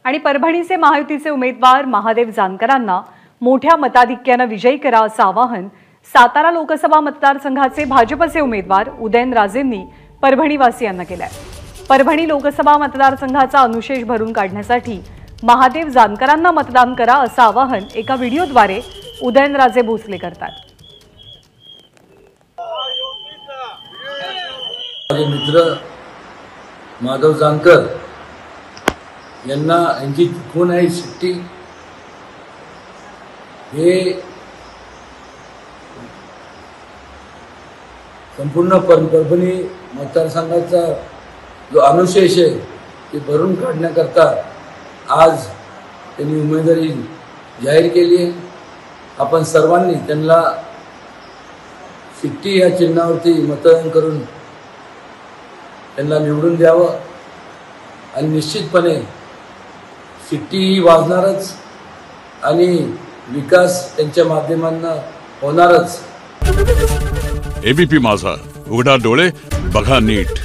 आणि परभणीचे महायुतीचे उमेदवार महादेव जानकरांना मोठ्या मताधिक्याने विजयी करा असं आवाहन सातारा लोकसभा मतदारसंघाचे भाजपचे उमेदवार उदयनराजेंनी परभणीवासियांना केलं आहे। परभणी लोकसभा मतदारसंघाचा अनुशेष भरून काढण्यासाठी महादेव जानकरांना मतदान करा असं आवाहन एका व्हिडिओद्वारे उदयनराजे भोसले करतात। माझे मित्र माधव जानकर यांना यांची कोण आहे शिट्टी हे संपूर्ण परभणी मतदारसंघाचा जो अनुशेष आहे ते भरून काढण्याकरता आज त्यांनी उमेदवारी जाहीर केली आहे। आपण सर्वांनी त्यांना शिट्टी या चिन्हावरती मतदान करून त्यांना निवडून द्यावं आणि निश्चितपणे शिट्टी ही वाजणारच आणि विकास त्यांच्या माध्यमांना होणारच। एबीपी माझा, उघडा डोळे बघा नीट।